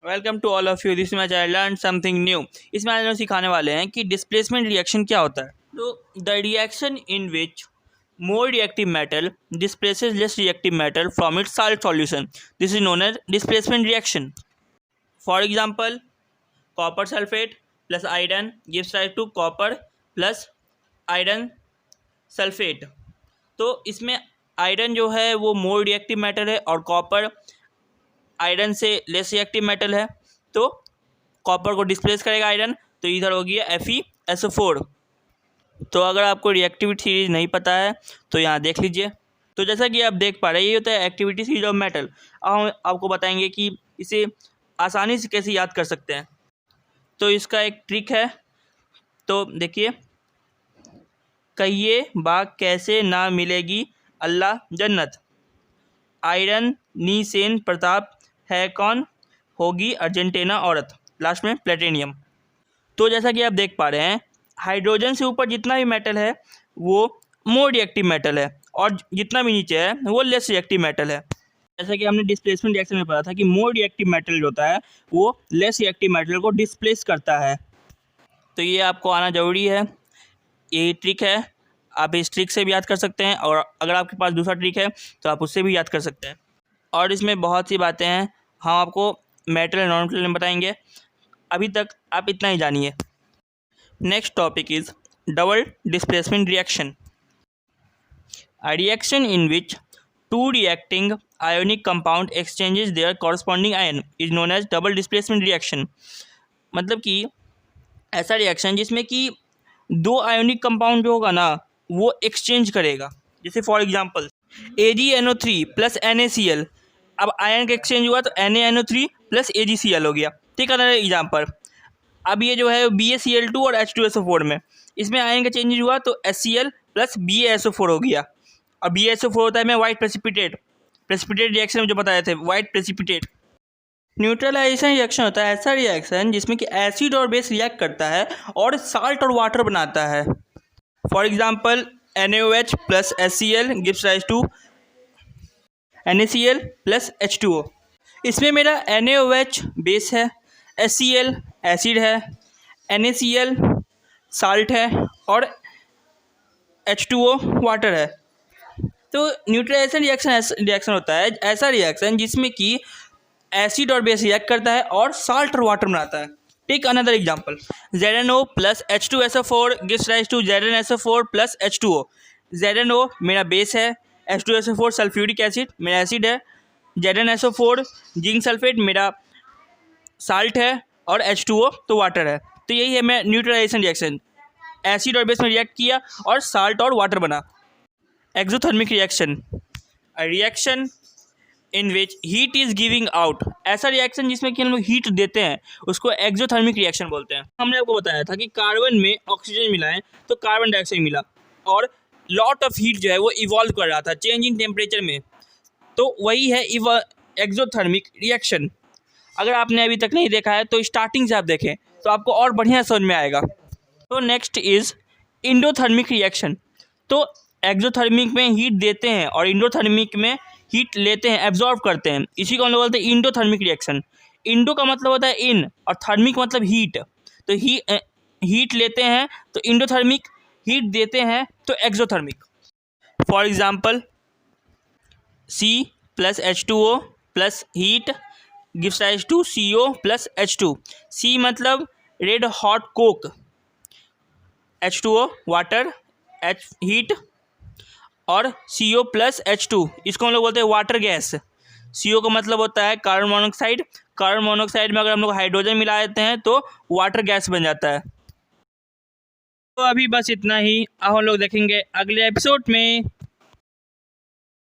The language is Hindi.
Welcome to all of you. This match I learn something new. इसमें आज हम सिखाने वाले हैं कि डिस्प्लेसमेंट रिएक्शन क्या होता है। तो the reaction in which more reactive metal displaces less reactive metal from its salt solution, this is known as displacement reaction. For example, copper sulphate plus iron gives rise to copper plus iron sulphate. तो इसमें आयरन जो है वो मोर रिएक्टिव मेटल है और कॉपर आयरन से लेस रिएक्टिव मेटल है, तो कॉपर को डिस्प्लेस करेगा आयरन, तो इधर हो गया FeSO4। तो अगर आपको रिएक्टिविटी सीरीज नहीं पता है तो यहाँ देख लीजिए। तो जैसा कि आप देख पा रहे हैं, ये होता है एक्टिविटी सीरीज ऑफ मेटल। अब हम आपको बताएंगे कि इसे आसानी से कैसे याद कर सकते हैं। तो इसका एक ट्रिक है, तो देखिए, कहिए बाग कैसे ना मिलेगी अल्लाह जन्नत, आयरन नी सेन प्रताप है कौन, होगी अर्जेंटीना औरत, लास्ट में प्लेटिनियम। तो जैसा कि आप देख पा रहे हैं, हाइड्रोजन से ऊपर जितना भी मेटल है वो मोर रिएक्टिव मेटल है और जितना भी नीचे है वो लेस रिएक्टिव मेटल है। जैसा कि हमने डिस्प्लेसमेंट रिएक्शन में पढ़ा था कि मोर रिएक्टिव मेटल जो होता है वो लेस रिएक्टिव मेटल को डिस्प्लेस करता है। तो ये आपको आना ज़रूरी है, यही ट्रिक है। आप इस ट्रिक से भी याद कर सकते हैं और अगर आपके पास दूसरा ट्रिक है तो आप उससे भी याद कर सकते हैं। और इसमें बहुत सी बातें हैं, हम आपको मेटल एंड नॉन मेटल में बताएंगे। अभी तक आप इतना ही जानिए। Next topic is double displacement reaction. A reaction in which two reacting ionic compound exchanges their corresponding ion is known as double displacement reaction. मतलब कि ऐसा रिएक्शन जिसमें कि दो आयोनिक कंपाउंड जो होगा ना वो एक्सचेंज करेगा। जैसे for example AgNO3 plus NaCl, अब आयन का एक्सचेंज हुआ तो NaNO3 प्लस AgCl हो गया। ठीक है ना एग्जाम्पल। अब ये जो है BaCl2 और H2SO4 में, इसमें आयन का चेंज हुआ तो HCl प्लस BaSO4 हो गया। और BaSO4 होता है में वाइट प्रेसिपिटेट रिएक्शन में जो बताए थे, वाइट प्रेसिपिटेट। न्यूट्रलाइजेशन रिएक्शन होता है ऐसा रिएक्शन जिसमें कि एसिड और बेस रिएक्ट करता है और साल्ट और वाटर बनाता है। For example NaOH plus HCl gives rise to NaCl plus H2O। इसमें मेरा NaOH बेस है, HCl एसिड है, NaCl साल्ट है और H2O वाटर है। तो न्यूट्रलाइजेशन रिएक्शन होता है ऐसा रिएक्शन जिसमें कि एसिड और बेस रिएक्ट करता है और साल्ट और वाटर बनाता है। Take another example, ZnO plus H2SO4 gives rise to ZnSO4 plus H2O। ZnO मेरा बेस है, H2SO4 सल्फ्यूरिक एसिड मेरा एसिड है, ZnSO4 जिंक सल्फेट मेरा साल्ट है और H2O तो वाटर है। तो यही है मैं न्यूट्रलाइजेशन रिएक्शन, एसिड और बेस में रिएक्ट किया और साल्ट और वाटर बना। Exothermic reaction, reaction in which heat is giving out, ऐसा रिएक्शन जिसमें कि हम लोग हीट देते हैं उसको एक्सोथर्मिक रिएक्शन बोलते हैं। हमने आपको बताया था कि कार्बन में ऑक्सीजन मिलाएं तो कार्बन डाइऑक्साइड मिला और लॉट ऑफ हीट जो है वो इवॉल्व कर रहा था चेंज इन टेम्परेचर में, तो वही है एक्सोथर्मिक रिएक्शन। अगर आपने अभी तक नहीं देखा है तो स्टार्टिंग से आप देखें तो आपको और बढ़िया समझ में आएगा। तो नेक्स्ट इज इंडोथर्मिक रिएक्शन। तो एक्सोथर्मिक में हीट देते हैं और इंडोथर्मिक में हीट लेते हैं, एब्जॉर्ब करते हैं, इसी को हम लोग बोलते हैं इंडोथर्मिक रिएक्शन। इंडो का मतलब होता है इन और थर्मिक मतलब हीट, तो हीट लेते हैं तो इंडोथर्मिक, हीट देते हैं तो exothermic. For example C plus H2O plus heat gives rise to CO plus H2। C मतलब red hot coke, H2O water, H heat और CO प्लस H2, इसको हम लोग बोलते हैं वाटर गैस। CO का मतलब होता है कार्बन मोनोऑक्साइड, कार्बन मोनोऑक्साइड में अगर हम लोग हाइड्रोजन मिला देते हैं तो वाटर गैस बन जाता है। तो अभी बस इतना ही, अब हम लोग देखेंगे अगले एपिसोड में।